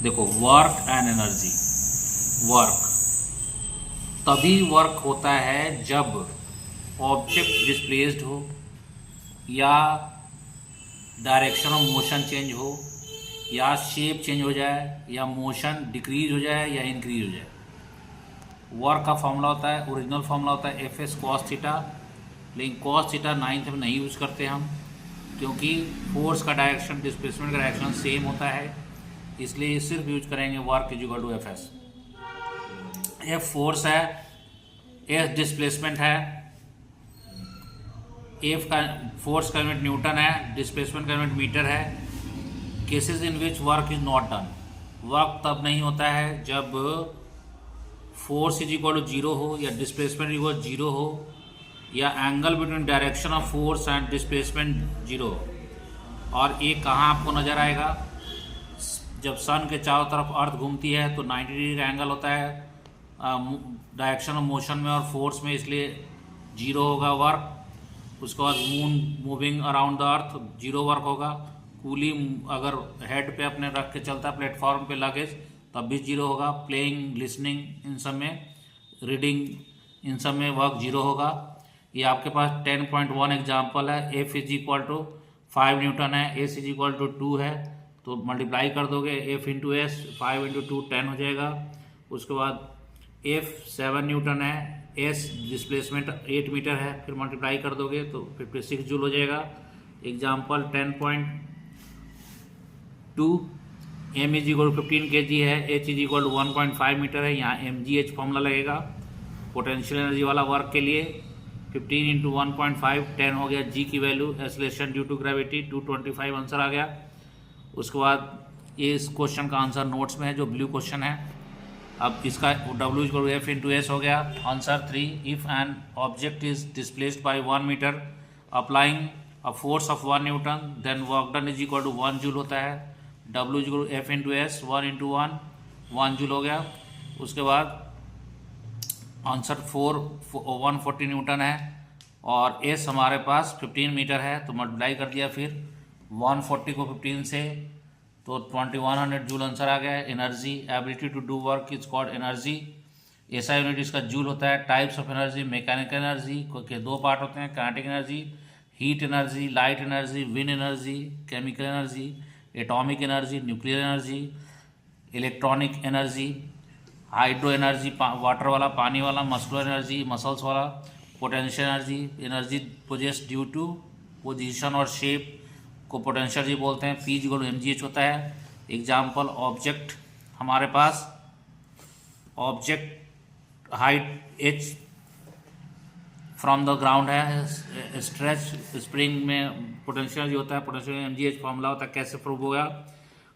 देखो, work and energy. Work तभी work होता है जब ऑब्जेक्ट डिस्प्लेस्ड हो, या डायरेक्शन ऑफ मोशन चेंज हो, या शेप चेंज हो जाए, या मोशन डिक्रीज हो जाए या इंक्रीज हो जाए। वर्क का फॉर्मूला होता है, ओरिजिनल फॉर्मूला होता है एफ एस कॉस थीटा, लेकिन कॉस थीटा नाइन्थ में नहीं यूज़ करते हम, क्योंकि फोर्स का डायरेक्शन डिस्प्लेसमेंट का डायरेक्शन सेम होता है, इसलिए सिर्फ यूज करेंगे work is equal to F S. F force है, एस डिस्प्लेसमेंट है, एफ का फोर्स का यूनिट न्यूटन है, डिस्प्लेसमेंट का यूनिट मीटर है। Cases in which work is not done, work तब नहीं होता है जब force is equal to zero हो, या डिस्प्लेसमेंट इक्वल जीरो हो, या angle between direction of force and displacement zero हो। और ये कहाँ आपको नज़र आएगा? जब सन के चारों तरफ अर्थ घूमती है तो 90 डिग्री का एंगल होता है डायरेक्शन ऑफ मोशन में और फोर्स में, इसलिए जीरो होगा वर्क। उसके बाद moon moving around the earth, zero work होगा। कूली अगर हेड पे अपने रख के चलता है प्लेटफॉर्म पे लगेज, तब भी जीरो होगा। प्लेइंग, लिसनिंग, इन सब में, रीडिंग, इन सब में वर्क जीरो होगा। ये आपके पास 10.1 एग्जाम्पल है। F is equal to 5 newton है, एस इज इक्वल टू 2 है, तो मल्टीप्लाई कर दोगे एफ इंटू एस, 5 इंटू 2 10 हो जाएगा। उसके बाद एफ 7 न्यूटन है, एस डिस्प्लेसमेंट 8 मीटर है, फिर मल्टीप्लाई कर दोगे तो 56 जूल हो जाएगा। Example 10.2, M is equal to 15 kg है, H is equal to 1.5 metre है, यहाँ एम जी एच फॉर्मूला लगेगा पोटेंशियल एनर्जी वाला वर्क के लिए। 15 इंटू 1.5 10 हो गया जी की value, acceleration due to gravity 225 answer आ गया। उसके बाद ये इस क्वेश्चन का आंसर नोट्स में है, जो ब्लू क्वेश्चन है। अब इसका W equal to F into S हो गया। Answer 3, if an object is displaced by 1 metre applying a force of 1 newton, then work done is equal to 1 joule होता है। W equal to F into S, 1 into 1 joule हो गया। उसके बाद answer 140 Newton है, और एस हमारे पास 15 metre है, तो मल्टीप्लाई कर दिया फिर 140 को 15 से, तो 2100 जूल आंसर आ गया है। Energy, ability to do work is called energy. ऐसा यूनिट इसका जूल होता है। Types of energy, mechanical energy के 2 पार्ट होते हैं, kinetic energy, heat energy, light energy, wind energy, chemical energy, atomic energy, nuclear energy, electronic energy, hydro energy water वाला, पानी वाला, मस्कुलर एनर्जी मसल्स वाला, potential energy, energy possess due to position और shape को potential energy बोलते हैं। P equal to m ji h होता है। एग्जाम्पल, ऑब्जेक्ट हमारे पास, object height h from the ground है, स्ट्रेच स्प्रिंग में पोटेंशियल एनर्जी होता है, पोटेंशियल एम जी एच फॉर्मूला होता है। कैसे प्रूव होगा?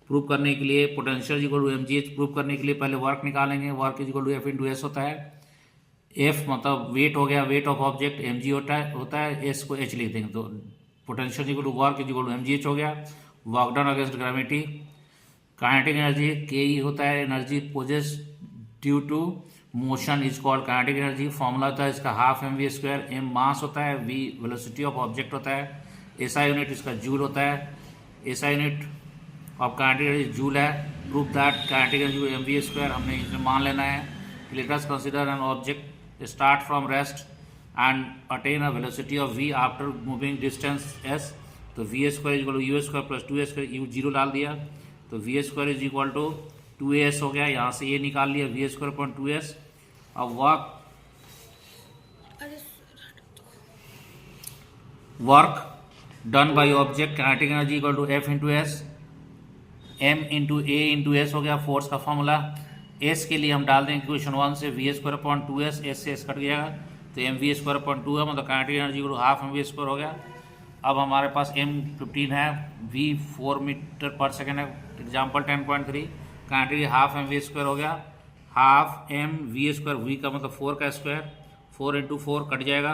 प्रूव करने के लिए potential equal to m ji h prove करने के लिए पहले वर्क निकालेंगे। Work equal to F into S होता है। एफ मतलब वेट हो गया, weight of object, m g होता है, एस को एच लिख देंगे, तो potential equal to work equal to m ji h हो गया। Work done against gravity. Kinetic energy K E होता है, energy possess due to motion is called kinetic energy. Formula होता है इसका half M we square. M mass होता है, we velocity of object होता है, ऐसा यूनिट इसका जूल होता है। ऐसा unit of kinetic energy joule है। Prove that kinetic energy m we square हमने इसमें मान लेना है। Let us consider an object start from rest and attain a velocity of v after moving distance s, तो v square is equal to U square plus 2a square, U zero डाल दिया तो v square is equal to 2as हो गया। यहाँ से ये निकाल लिया v स्क्वायर पॉइंट 2s। अब work done by object kinetic energy equal to F into S, M into A into S हो गया फोर्स का फॉर्मूला। एस के लिए हम डाल देंगे इक्वेशन 1 से V square point 2s, S से एस कट गया तो एम वी स्क्वायर पॉइंट 2 है, मतलब काइनेटिक एनर्जी को हाफ एम वी स्क्वायर हो गया। अब हमारे पास एम 15 है, वी 4 मीटर पर सेकेंड है। Example 10.3, kinetic half M we square हो गया। Half M we square, V का मतलब 4 का स्क्वायर, 4 इंटू 4 कट जाएगा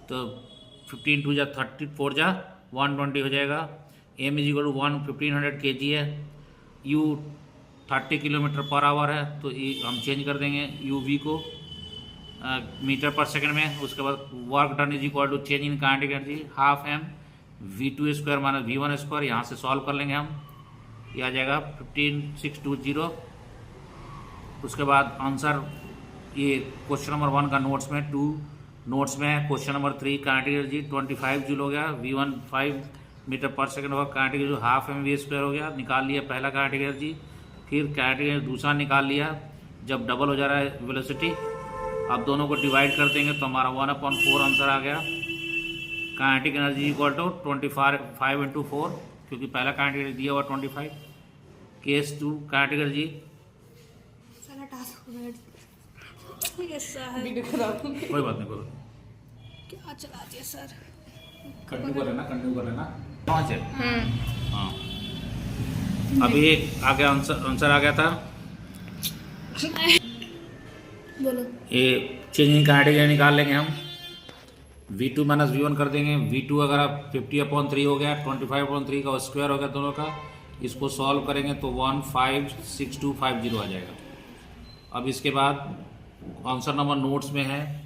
तो 15 टू जा 34 जा 120 हो जाएगा। M is equal to 1500 kg है। यू 30 किलोमीटर पर आवर है, तो हम चेंज कर देंगे यू वी को मीटर पर सेकंड में। उसके बाद work done is equal to change in kinetic energy half M V two square minus V one square, यहाँ से सॉल्व कर लेंगे हम। ये आ जाएगा 15620। उसके बाद आंसर ये क्वेश्चन नंबर 1 का नोट्स में 2 नोट्स में है। Question number 3 kinetic energy 25 joule हो गया, V1 5 मीटर पर सेकंड होगा। काइनेटिक एनर्जी हाफ mv² हो गया, निकाल लिया पहला काइनेटिक एनर्जी। फिर काइनेटिक एनर्जी दूसरा निकाल लिया जब डबल हो जा रहा है वेलोसिटी। अब दोनों को डिवाइड कर देंगे तो हमारा 1/4 आंसर आ गया। काइनेटिक एनर्जी इक्वल टू 25 × 4, क्योंकि पहला काइनेटिक एनर्जी दिया हुआ 25। केस 2 काइनेटिक एनर्जी कोई बात नहीं, कोई क्या चला दिया सर। कंटिन्यू कर लेना। पाँच है। हाँ, अभी आगे आंसर आ गया था। बोलो। ये चेंजिंग काइनेटिक एनर्जी निकाल लेंगे हम। V2 - V1 कर देंगे। V2 अगर आप 50/3 हो गया, 25/3 का स्क्वायर हो गया दोनों का। इसको सॉल्व करेंगे तो 156250 आ जाएगा। अब इसके बाद आंसर नंबर नोट्स में है,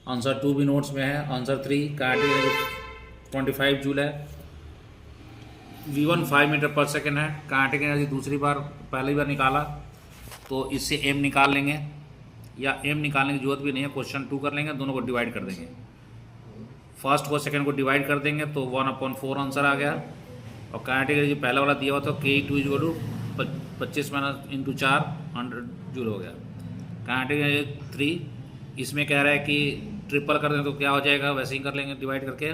आंसर 2 भी नोट्स में है। आंसर 3 काइनेटिक एनर्जी 25 जूल है, V1 5 मीटर पर सेकेंड है। काइनेटिक एनर्जी पहली बार निकाला तो इससे m निकाल लेंगे, या m निकालने की जरूरत भी नहीं है, क्वेश्चन 2 कर लेंगे, दोनों को डिवाइड कर देंगे। फर्स्ट को सेकंड को डिवाइड कर देंगे तो 1/4 आंसर आ गया। और काइनेटिक एनर्जी पहला वाला दिया हुआ था K2 = 25 - × 4 100 जूल हो गया। काइनेटिक एनर्जी 3, इसमें कह रहा है कि ट्रिपल कर दें तो क्या हो जाएगा, वैसे ही कर लेंगे डिवाइड करके।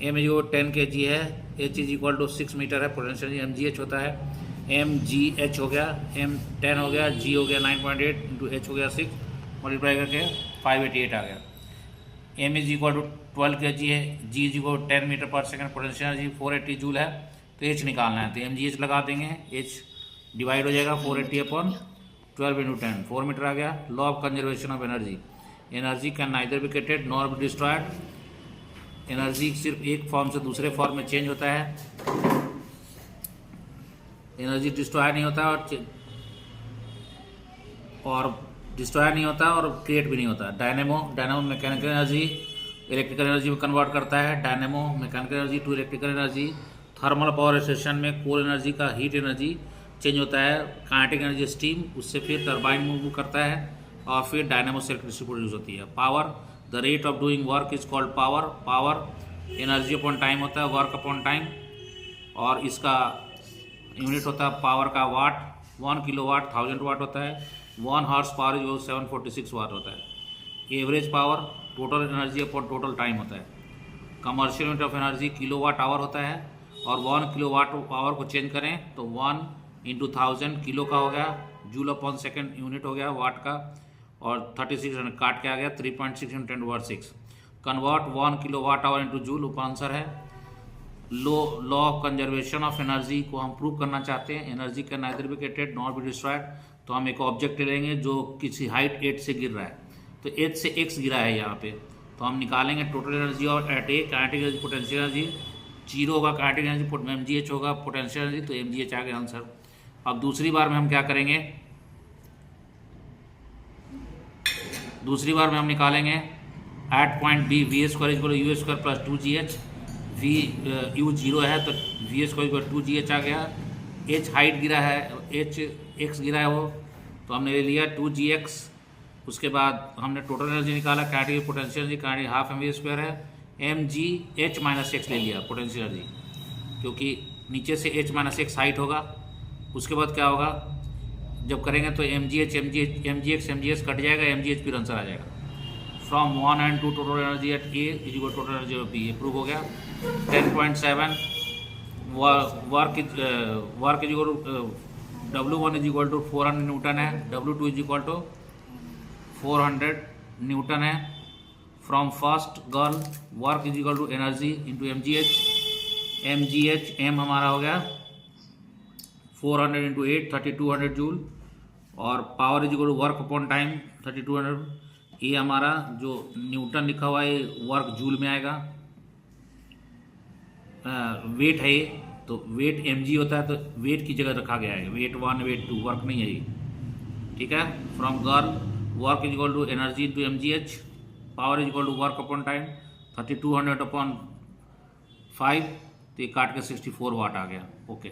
m = 10 kg है, h = 6 मीटर है, पोटेंशियल mgh होता है। mgh हो गया, m 10 हो गया, g हो गया 9.8 × h हो गया 6, मल्टीप्लाई करके 588 आ गया। m = 12 kg है, g = 10 मीटर पर सेकंड, पोटेंशियल एनर्जी 480 जूल है। तो h निकालना है तो mgh लगा देंगे, h डिवाइड हो जाएगा 480/12 × 10, 4 मीटर आ गया। Law of conservation of energy can neither be created nor be destroyed. Energy सिर्फ एक फॉर्म से दूसरे फॉर्म में चेंज होता है, एनर्जी डिस्ट्रॉय नहीं होता और डिस्ट्रॉय नहीं होता और क्रिएट भी नहीं होता। Dynamo mechanical energy electrical energy में कन्वर्ट करता है। Dynamo mechanical energy to electrical energy. Thermal power station में कोल एनर्जी का हीट एनर्जी चेंज होता है। काइनेटिक एनर्जी स्टीम, उससे फिर टरबाइन मूव करता है और फिर डायनेमो से इलेक्ट्रिसिटी प्रोड्यूस होती है। Power, the rate of doing work is called power. Power energy upon time होता है, वर्क अपॉन टाइम, और इसका यूनिट होता है पावर का वाट। 1 किलोवाट 1000 वाट होता है। 1 हॉर्स पावर जो 746 वाट होता है। Average power total energy upon total time होता है। Commercial unit of energy kilowatt hour होता है, और 1 किलोवाट आवर को चेंज करें तो 1 × 1000 किलो का हो गया, जूल अपॉन सेकेंड यूनिट हो गया वाट का, और 3600 काट के आ गया 3.6 × 10⁻⁶। Convert 1 kilowatt hour into joule, answer है। Law of conservation of energy को हम प्रूव करना चाहते हैं। Energy can neither be created nor be destroyed. तो हम एक ऑब्जेक्ट लेंगे जो किसी हाइट 8 से गिर रहा है, तो 8 से x गिरा है यहाँ पे, तो हम निकालेंगे टोटल एनर्जी और एट ए काइनेटिक एनर्जी पोटेंशियल एनर्जी 0 होगा, काइनेटिक एनर्जी mgh होगा, पोटेंशियल एनर्जी, तो mgh आ गया आंसर। अब दूसरी बार में हम क्या करेंगे, दूसरी बार में हम निकालेंगे eight point B v² = u² + 2gh। u 0 है तो v² = 2gh आ गया। h हाइट गिरा है, h x गिरा है वो, तो हमने ले लिया 2gx। उसके बाद हमने टोटल एनर्जी निकाला, kinetic potential energy, kinetic half mv² है, mgh - x ले लिया पोटेंशियल एनर्जी, क्योंकि नीचे से h - x हाइट होगा। उसके बाद क्या होगा, जब करेंगे तो mgx कट जाएगा, mgh फिर आंसर आ जाएगा। From 1 and 2 total energy at A is equal total energy of B, prove हो गया। 10.7 work is equal W1 is equal to 400 newton है, W2 is equal to 400 newton है। From first girl work is equal to energy into mgh m हमारा हो गया 400 × 8 3200 joule, और power is equal to work upon time 3200। ये हमारा जो Newton लिखा हुआ है वर्क जूल में आएगा। वेट है ये, तो वेट mg होता है, तो वेट की जगह रखा गया है, वेट 1 वेट 2, वर्क नहीं है ये, ठीक है। From girl work is equal to energy into mgh, power is equal to work upon time 3200/5, तो ये काट के 64 वाट आ गया। ओके।